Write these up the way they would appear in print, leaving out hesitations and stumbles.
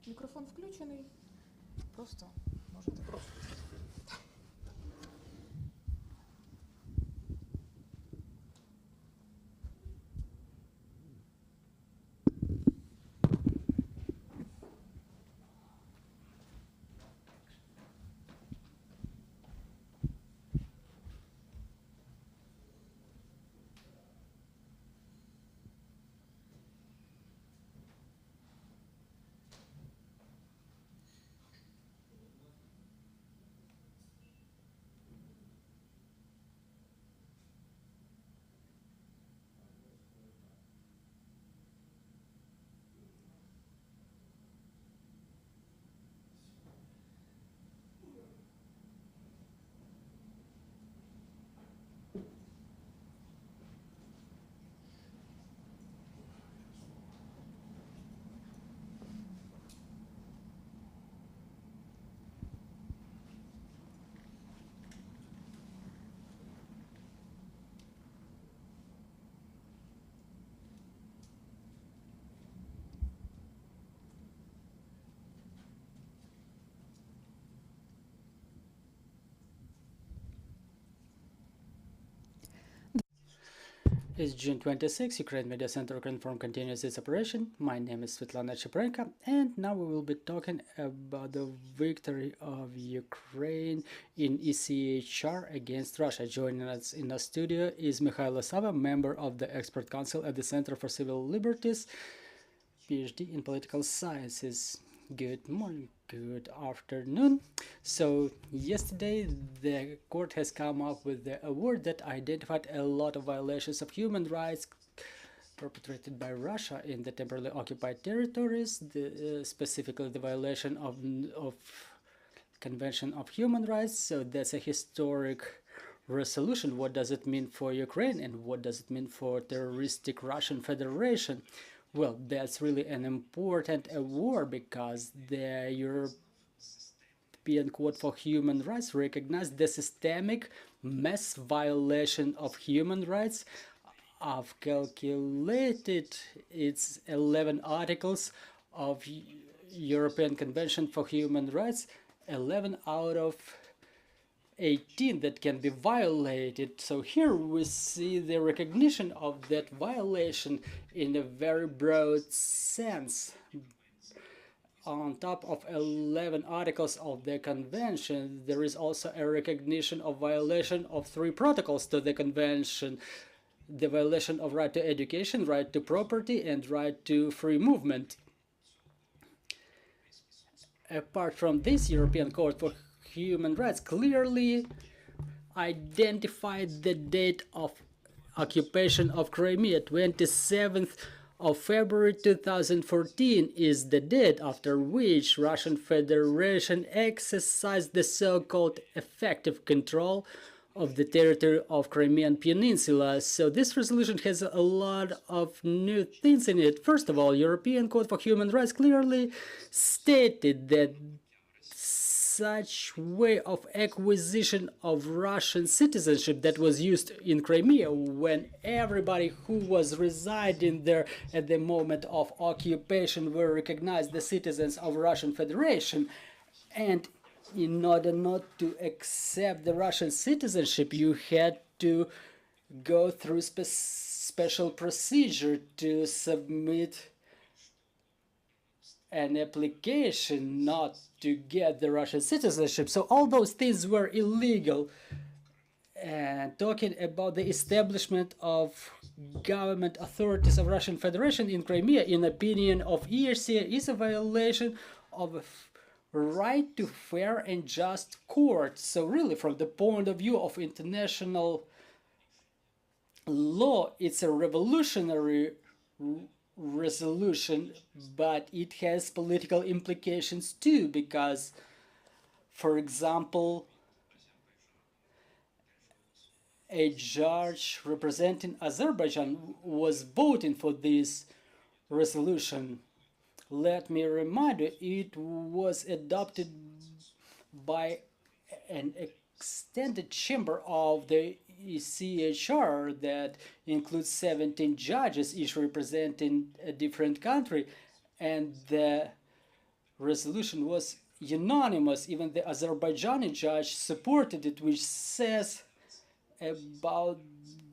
Микрофон включенный. Просто можете. It's June 26, Ukraine Media Center confirmed continues its operation. My name is Svetlana Cheprenko, and now we will be talking about the victory of Ukraine in ECHR against Russia. Joining us in the studio is Mykhailo Savva, member of the Expert Council at the Center for Civil Liberties, PhD in Political Sciences. Good morning, good afternoon. So yesterday the court has come up with the award that identified a lot of violations of human rights perpetrated by Russia in the temporarily occupied territories, specifically the violation of Convention of Human Rights. So that's a historic resolution. What does it mean for Ukraine and what does it mean for terroristic Russian Federation? Well, that's really an important award because the European Court for Human Rights recognized the systemic mass violation of human rights. I've calculated its 11 articles of European Convention for Human Rights, 11 out of 18 that can be violated. So here we see the recognition of that violation in a very broad sense. On top of 11 articles of the convention, there is also a recognition of violation of 3 protocols to the convention: the violation of right to education, right to property, and right to free movement. Apart from this, European Court for Human Rights clearly identified the date of occupation of Crimea. 27th of February 2014 is the date after which Russian Federation exercised the so-called effective control of the territory of Crimean Peninsula. So this resolution has a lot of new things in it. First of all, European Court for Human Rights clearly stated that such way of acquisition of Russian citizenship that was used in Crimea, when everybody who was residing there at the moment of occupation were recognized the citizens of Russian Federation, and in order not to accept the Russian citizenship, you had to go through special procedure to submit an application not to get the Russian citizenship. So all those things were illegal. And talking about the establishment of government authorities of Russian Federation in Crimea, in opinion of ECHR, is a violation of a right to fair and just court. So really, from the point of view of international law, it's a revolutionary resolution, but it has political implications too, because, for example, a judge representing Azerbaijan was voting for this resolution. Let me remind you, it was adopted by an extended chamber of the ECHR that includes 17 judges, each representing a different country, and the resolution was unanimous. Even the Azerbaijani judge supported it, which says about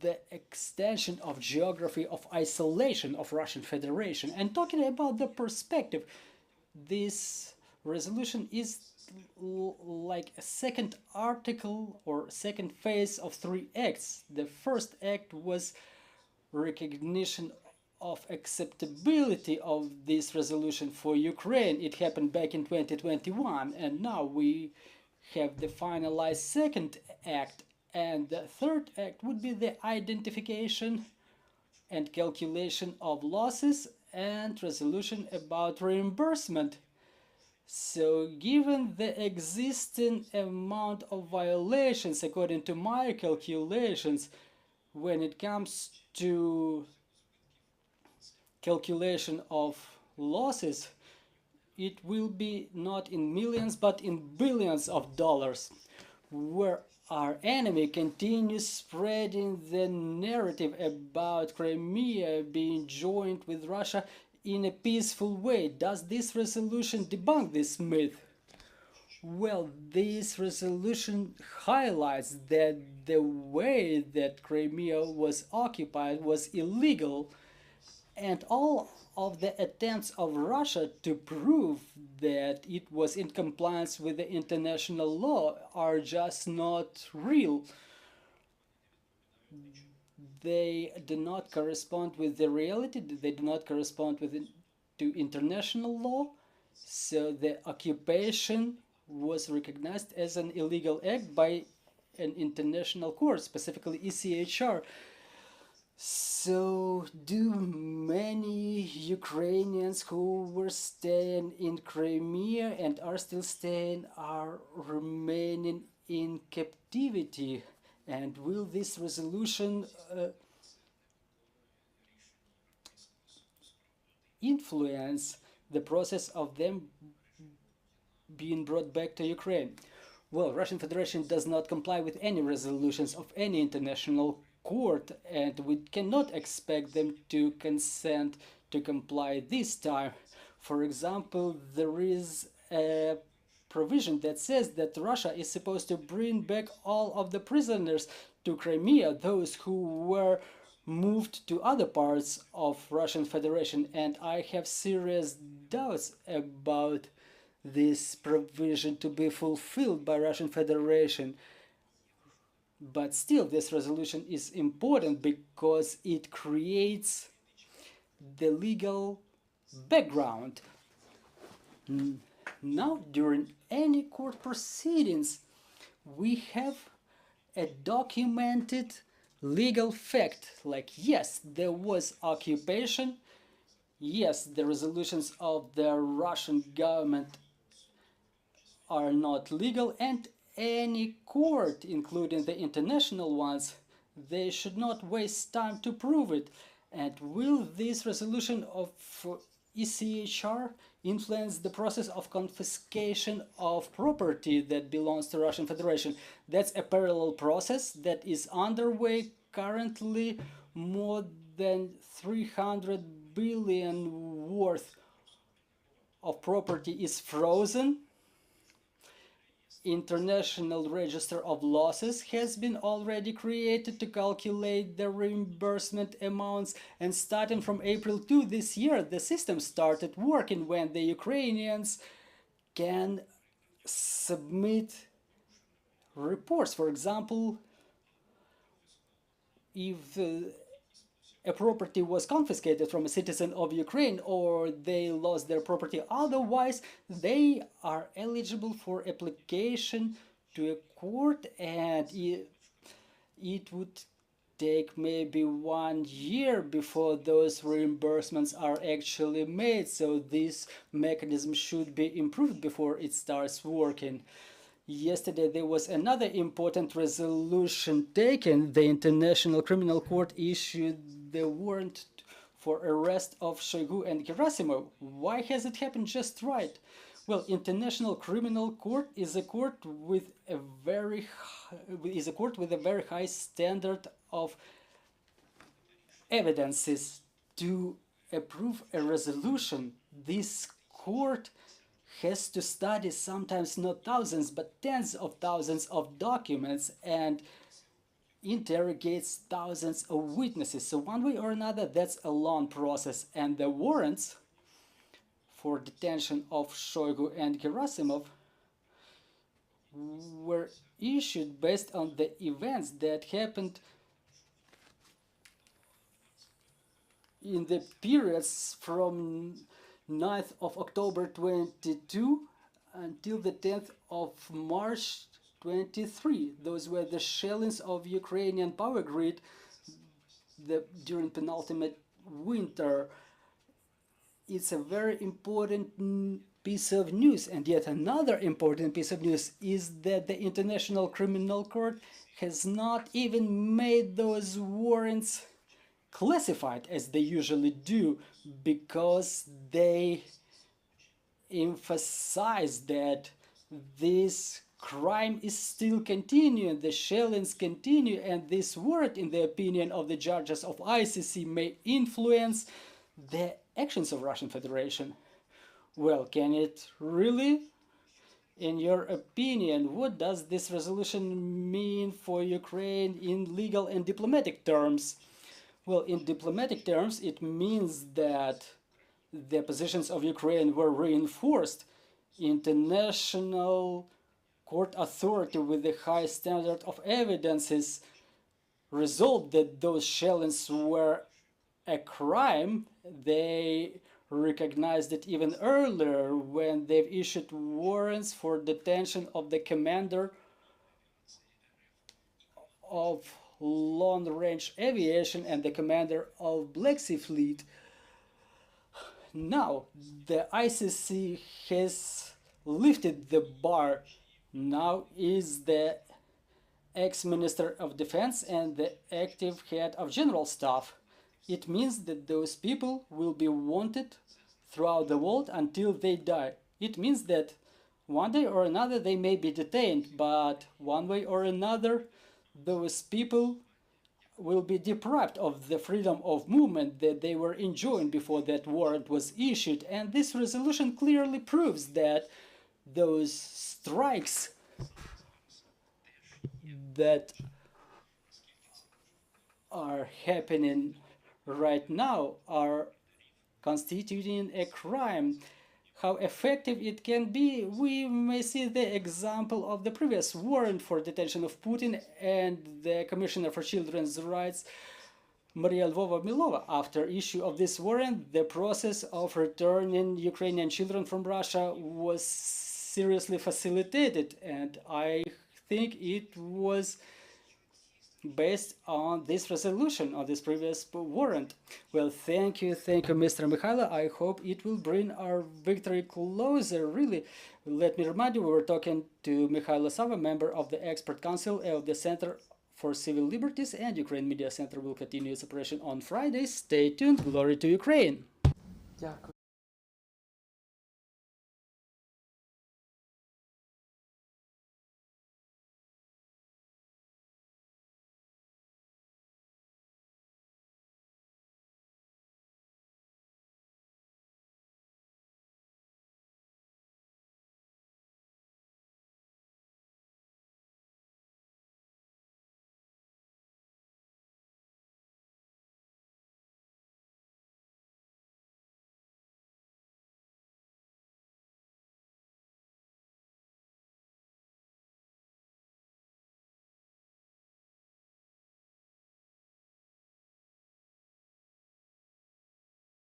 the extension of geography of isolation of Russian Federation. And talking about the perspective, this resolution is like a second article or second phase of 3 acts. The first act was recognition of acceptability of this resolution for Ukraine. It happened back in 2021, and now we have the finalized second act, and the third act would be the identification and calculation of losses and resolution about reimbursement. So given the existing amount of violations according to my calculations, when it comes to calculation of losses, it will be not in millions but in billions of dollars, where our enemy continues spreading the narrative about Crimea being joined with Russia in a peaceful way. Does this resolution debunk this myth? Well, this resolution highlights that the way that Crimea was occupied was illegal, and all of the attempts of Russia to prove that it was in compliance with the international law are just not real. They do not correspond with the reality, they do not correspond to international law. So the occupation was recognized as an illegal act by an international court, specifically ECHR. So do many Ukrainians who were staying in Crimea and are still staying are remaining in captivity? And will this resolution influence the process of them being brought back to Ukraine? Well, Russian Federation does not comply with any resolutions of any international court, and we cannot expect them to consent to comply this time. For example, there is a provision that says that Russia is supposed to bring back all of the prisoners to Crimea, those who were moved to other parts of Russian Federation, and I have serious doubts about this provision to be fulfilled by Russian Federation. But still, this resolution is important because it creates the legal background. Now, during any court proceedings, we have a documented legal fact, like yes, there was occupation, yes, the resolutions of the Russian government are not legal, and any court, including the international ones, they should not waste time to prove it. And will this resolution of ECHR influence the process of confiscation of property that belongs to Russian Federation? That's a parallel process that is underway currently. More than 300 billion worth of property is frozen. International Register of Losses has been already created to calculate the reimbursement amounts, and starting from April 2 this year, the system started working when the Ukrainians can submit reports. For example, if a property was confiscated from a citizen of Ukraine, or they lost their property otherwise, they are eligible for application to a court, and it would take maybe 1 year before those reimbursements are actually made. So this mechanism should be improved before it starts working. Yesterday there was another important resolution taken. The International Criminal Court issued the warrant for arrest of Shoigu and Gerasimov. Why has it happened just right? Well, International Criminal Court is a court with a very high standard of evidences. To approve a resolution, this court has to study sometimes not thousands but tens of thousands of documents and interrogates thousands of witnesses. So one way or another, that's a long process. And the warrants for detention of Shoigu and Gerasimov were issued based on the events that happened in the periods from 9th of October 22 until the 10th of March 23. Those were the shellings of Ukrainian power grid during penultimate winter. It's a very important piece of news. And yet another important piece of news is that the International Criminal Court has not even made those warrants classified as they usually do, because they emphasize that this crime is still continuing, the shellings continue, and this warrant, in the opinion of the judges of ICC, may influence the actions of Russian Federation. Well, can it really? In your opinion, what does this resolution mean for Ukraine in legal and diplomatic terms? Well, in diplomatic terms, it means that the positions of Ukraine were reinforced. International court authority with the high standard of evidences resolved that those shellings were a crime. They recognized it even earlier when they've issued warrants for detention of the commander of long-range aviation and the commander of Black Sea Fleet. Now, the ICC has lifted the bar. Now is the ex-Minister of Defense and the active head of General Staff. It means that those people will be wanted throughout the world until they die. It means that one day or another they may be detained, but one way or another those people will be deprived of the freedom of movement that they were enjoying before that warrant was issued. And this resolution clearly proves that those strikes that are happening right now are constituting a crime. How effective it can be, we may see the example of the previous warrant for detention of Putin and the Commissioner for Children's Rights, Maria Lvova-Milova. After issue of this warrant, the process of returning Ukrainian children from Russia was seriously facilitated, and I think it was based on this resolution, on this previous warrant. Well, thank you, Mr. Mykhailo. I hope it will bring our victory closer, really. Let me remind you, we were talking to Mykhailo Savva, member of the Expert Council of the Center for Civil Liberties, and Ukraine Media Center will continue its operation on Friday. Stay tuned. Glory to Ukraine. Дякую.